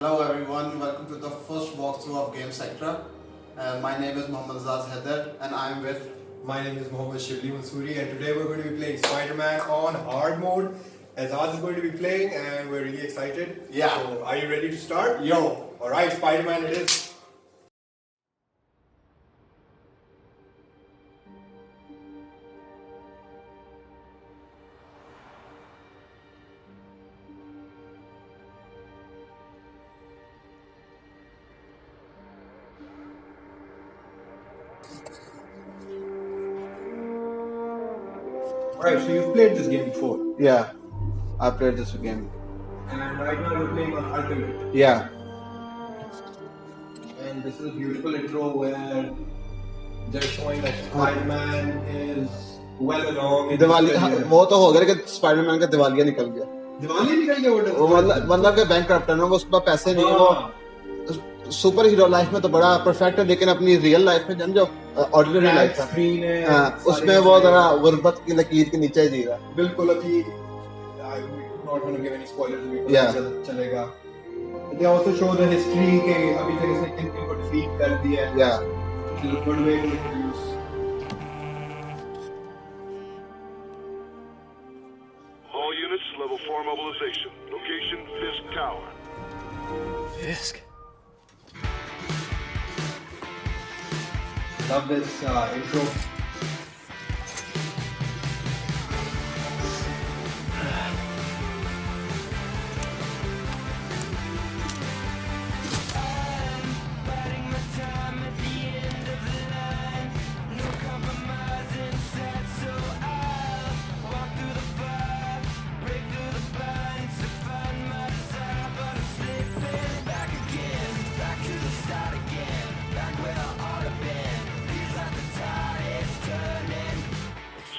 Hello everyone, welcome to the first walkthrough of Game Sector. My name is Mohammad Azaz Haider and I'm with... My name is Mohammad Shibli Mansoori and today we're going to be playing Spider-Man on hard mode. Azaz is going to be playing and we're really excited. Yeah. So are you ready to start? Yo! Alright, Spider-Man it is. Alright, so you've played this game before. Yeah, I played this game. And right now you're playing on Ultimate. Yeah. And this is a beautiful intro where they're showing that Spider-Man is well along in Diwali his career. वो तो हो गया कि Spiderman का दिवालिया निकल गया दिवाली निकल गया वो मतलब के बैंक करप्ट है ना वो उसके पास पैसे नहीं है वो सुपर हीरो लाइफ में तो बड़ा परफेक्ट है लेकिन अपनी रियल लाइफ में जो ऑर्डिनरी लाइफ है स्क्रीन है हाँ, उसमें वो जरा गुर्बत की लकीर के नीचे जी रहा बिल्कुल अभी not going to give any spoilers अभी Yeah. चलेगा. They also show the history के अभी तक इसने किन किन को defeat कर दिया है. या Which is a good way to introduce. All units, level 4 mobilization. Location, Fisk Tower. Fisk? Love this intro.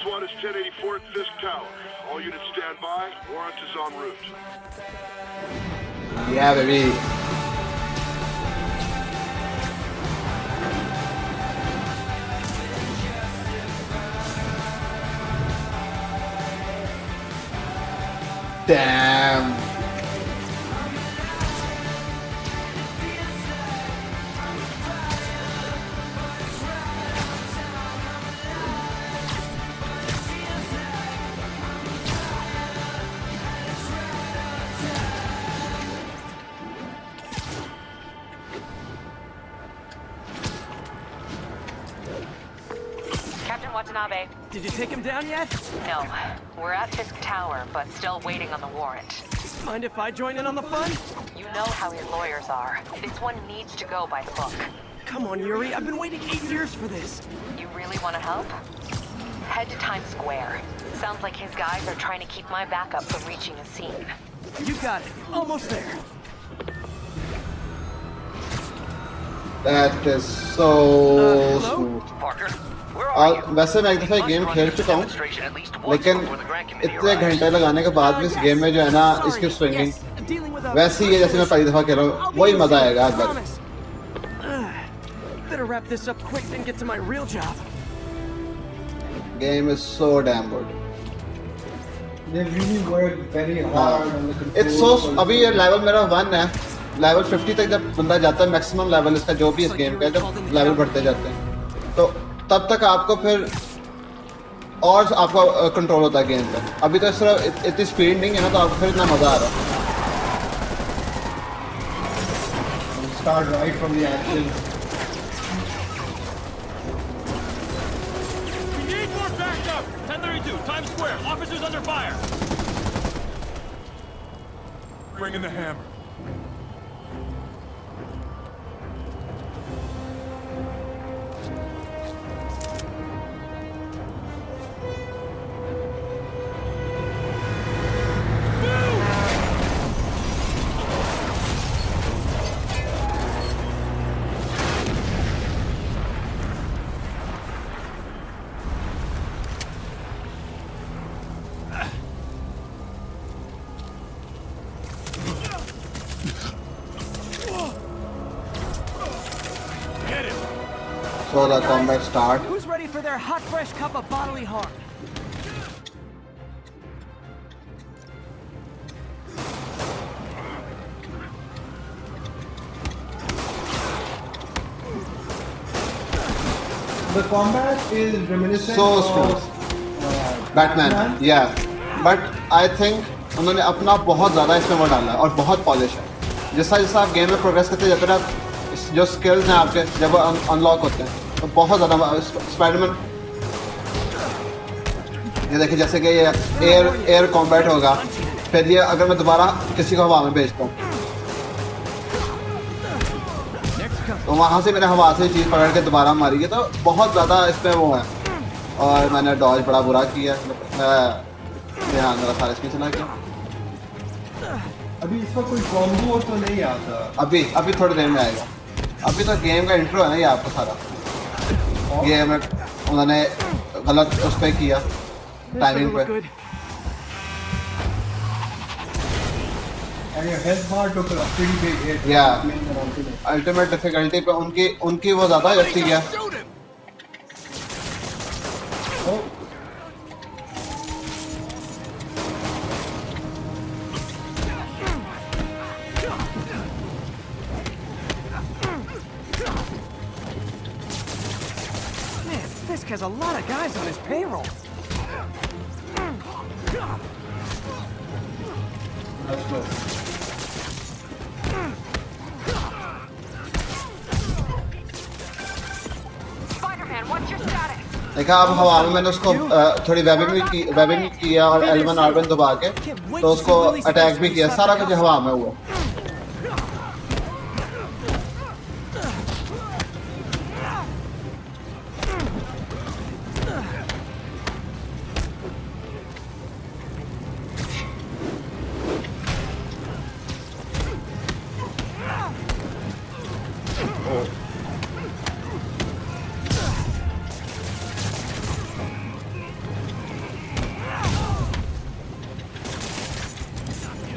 SWAT is 1084 at Fisk Tower. All units stand by. Warrant is en route. या baby Damn. Captain Watanabe. Did you take him down yet? No, we're at Fisk Tower, but still waiting on the warrant. Mind if I join in on the fun? You know how his lawyers are. This one needs to go by the book. Come on, Yuri. I've been waiting 8 years for this. You really want to help? Head to Times Square. Sounds like his guys are trying to keep my backup from reaching the scene. You got it. Almost there. That is so hello? smooth. Parker, where और are you? वैसे मैं एक दफा game खेल चुका हूँ लेकिन इतने घंटे लगाने के बाद भी इस गेम में जो है ना इसकी swinging Yes, dealing with a... वैसे ही है जैसे मैं पहली दफा खेल रहा हूँ वही मजा आएगा आज बार Promise. Better wrap this up quick than get to my real job. Game is so damn good They really work very hard on the controls. It's so अभी ये लेवल मेरा 1 है लेवल 50 तक जब बंदा जाता है मैक्सिमम लेवल इसका जो भी इस गेम का है जब लेवल बढ़ते जाते हैं तो तब तक आपको फिर और आपका कंट्रोल होता है गेम पे अभी तो इस तरह इतनी स्पीड नहीं है ना तो आपको फिर इतना मजा आ रहा है Start right from the action. We need more backup! 1032, Times Square. Officers under fire. Bring in the hammer. So the combat start. Who's ready for their hot, fresh cup of bodily harm? the combat is reminiscent So of smooth. Batman या but I think उन्होंने अपना बहुत ज़्यादा इसमें वो डाला है और बहुत पॉलिश है. जैसा जैसा आप गेम में प्रोग्रेस करते जाते हैं आप जो स्किल्स हैं आपके जब वो अनलॉक होते हैं तो बहुत ज़्यादा स्पाइडरमैन ये देखिए जैसे कि ये एयर कॉम्बैट होगा फिर ये अगर मैं दोबारा किसी को हवा में भेजता हूँ तो वहाँ से मैंने हवा से चीज़ पकड़ के दोबारा मारी है तो बहुत ज़्यादा इसमें वो है. और मैंने डॉज बड़ा बुरा किया ध्यान मेरा सारा इसमें चला गया. अभी इसका कोई कॉम्बो तो नहीं आता. अभी थोड़ी देर में आएगा. अभी तो गेम का इंट्रो है ना ये आपको सारा ये में उन्होंने गलत उस पर किया टाइमिंग पे. And your health bar took a pretty big hit. Yeah. Playing an ultimate. Ultimate difficulty पे उनकी वो ज़्यादा जल्दी गया. Oh, Man, Fisk has a lot of guys on his payroll. that's good. Spider-Man, what's your status? देखा अब हवा में मैंने उसको थोड़ी वेबिंग किया और L1 R1 दबा के तो उसको अटैक भी किया. सारा कुछ हवा में हुआ.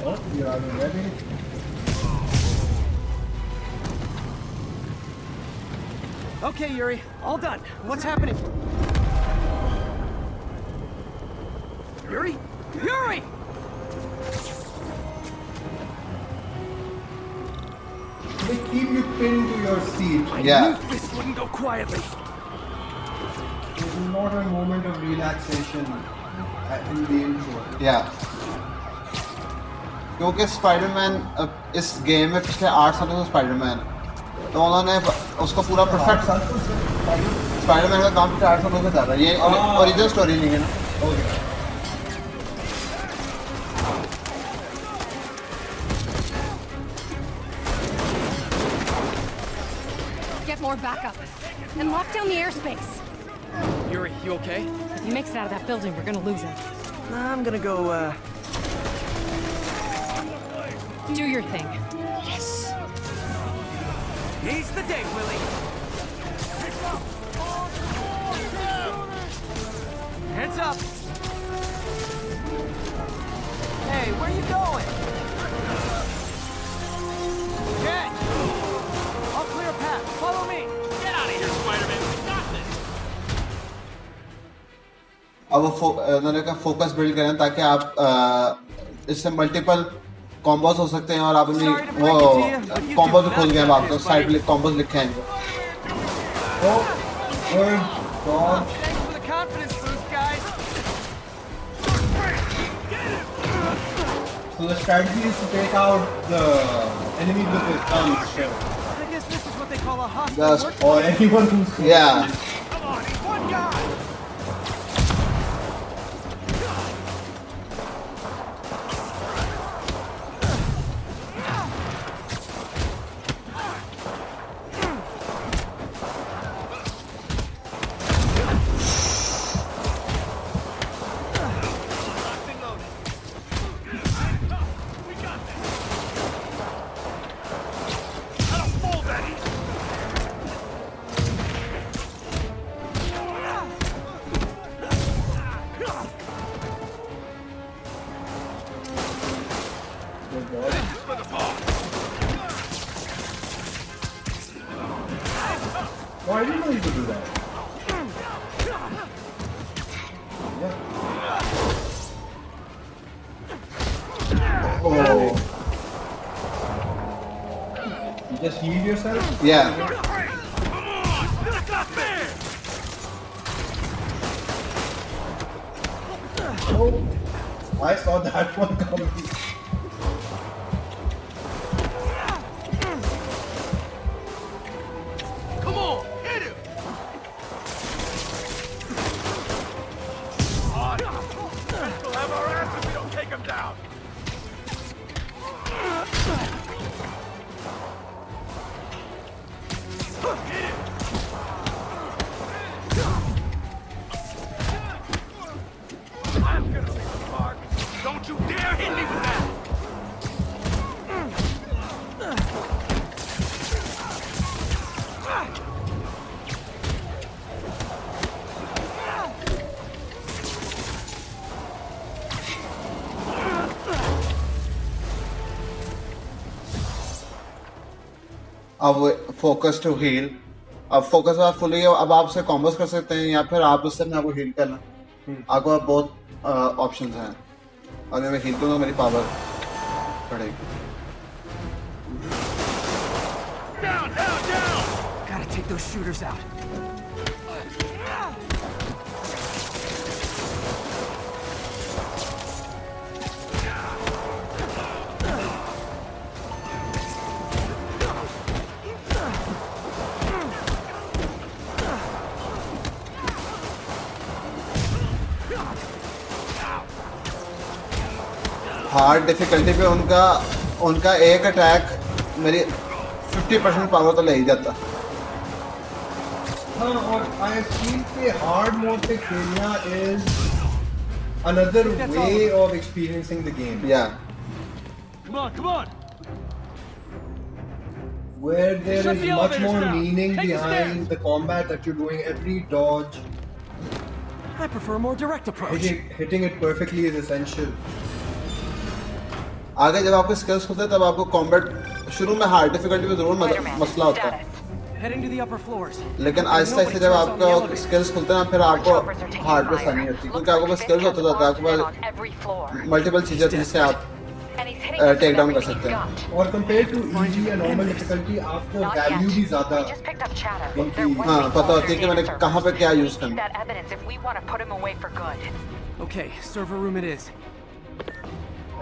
Oh, you're ready. Okay, Yuri, all done. What's happening? Yuri? Yuri! They keep you pinned to your seat. Yeah. This wouldn't go quietly. There's not a moment of relaxation in the intro. या क्योंकि Spiderman इस game में पिछले 8 सालों से Spiderman है तो उन्होंने उसको पूरा परफेक्ट स्पाइडरमैन का काम पिछले 8 सालों से ज़्यादा. ये ओरिजिनल स्टोरी नहीं है ना. Get more backup. And lock down the airspace. Yuri, you okay? If he makes it out of that building, we're gonna lose him. I'm gonna go, Do your thing. He's the day, Willie. Heads up. Hey, where you going? Get! I'll clear a path. Follow me. Get out of here, Spider-Man. We got this. अब वो उन्होंने कहा focus build करें ताकि आप इससे multiple combos हो सकते हैं और आप अपनी वो कॉम्बो भी खोल गए हैं आपको साइड में कॉम्बोस लिखे हैं. Oh, good God. Thanks for the confidence boost, guys. So the strategy is to take out the enemies with his thumbs, so. I guess this is what they call a hostile That's- work. Or anyone who's. Yeah. Come on, he's one guy. Oh, I didn't know you could do that. Yeah. Oh. You just heal yourself? Yeah. Come on! Not fair! Oh, I saw that one coming. Come on, hit him! We'll have our ass if we don't take him down. I'm gonna leave a mark. Don't you dare hit me with that! अब focus to heal, अब focus आप fully अब आप उसे combos कर सकते हैं या फिर आप उससे अपने आपको हील करना। आपको बहुत ऑप्शंस हैं। अगर मैं हील करूँगा मेरी पावर बढ़ेगी। Down, down, down! Gotta take those shooters out. Hard difficulty पे उनका एक अटैक मेरी 50% पावर तो ले ही जाता। हाँ, और I feel कि hard mode पे खेलना is another way of experiencing the game. Yeah. Come on! Where there Shut is the much elevators more down. meaning Take the behind stairs. the combat that you're doing. Every dodge, I prefer a more direct approach. hitting it perfectly is essential. आगे जब आपके skills खुलते हैं तब आपको combat शुरू में hard difficulty में जरूर Spider-Man, मसला होता है, status. Heading to the upper floors. लेकिन आहिस्ता आहिस्ता जब आपको स्किल्स खुलते हैं फिर आपको हार्ड पे आसानी होती है क्योंकि आपके पास स्किल्स होते जाते हैं। आपके पास मल्टीपल चीजें होती हैं जिससे आप टेक डाउन कर सकते हैं। और compared to easy and normal difficulty, आपको value भी ज़्यादा हाँ पता होती है कि मैंने कहाँ पे क्या यूज करना। Okay, server room it is.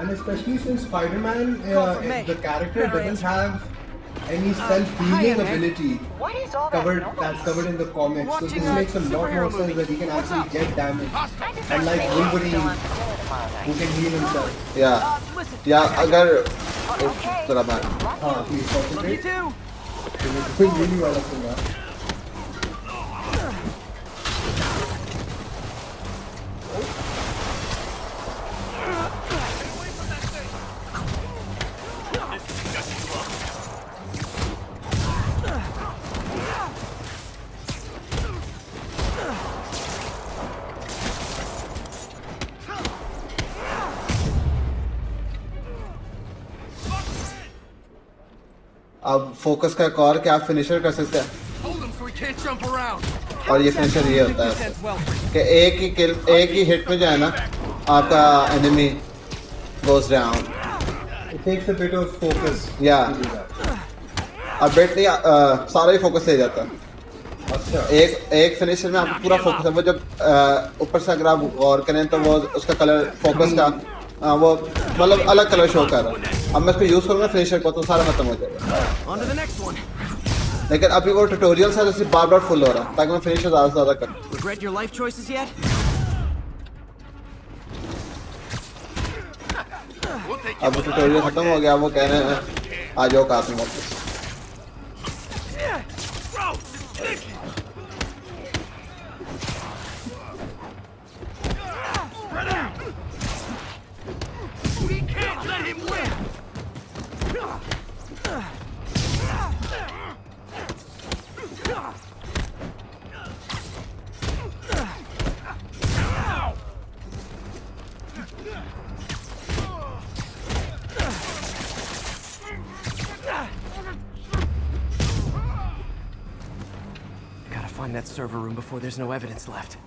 And especially since Spider-Man, Call for May. the character Better doesn't answer. have any hi, self-healing May. ability that's covered in the comics. So Watching this a makes a lot more superhero sense movie. that he can What's actually up? get damage. And like Wolverine, who can heal himself. Listen. या अगर जरा मैं हाँ, please Love you concentrate. too. कोई really वाला सुना. अब focus का एक और कि आप फिनिशर कर सकते हैं Hold him so he can't jump around. और ये फिनिशर ये होता This है ends well for you. कि एक ही हिट में जो है ना आपका enemy goes down. It takes a bit of focus. Yeah. to do that. अब बेट नहीं सारा ही फोकस ले जाता है। अच्छा. एक फिनिशर में आपको पूरा फोकस है। वो जब ऊपर से अगर आप गौर करें तो वो उसका कलर फोकस का वो मतलब अलग कलर शो कर रहा है। अब मैं इसको यूज करूँगा फिनिशर को तो सारा खत्म हो जाएगा। On to the next one. लेकिन अभी वो ट्यूटोरियल है जैसे बार बार फुल हो रहा है ताकि मैं फिनिशर ज़्यादा से ज़्यादा करूँ। Regret your life choices yet? We'll take अब ट्यूटोरियल खत्म हो गया। वो कह रहे हैं आ जाओ काफी वापस। Bro, it's Nicky! Spread out! We can't let him win! Gotta find that server room before there's no evidence left.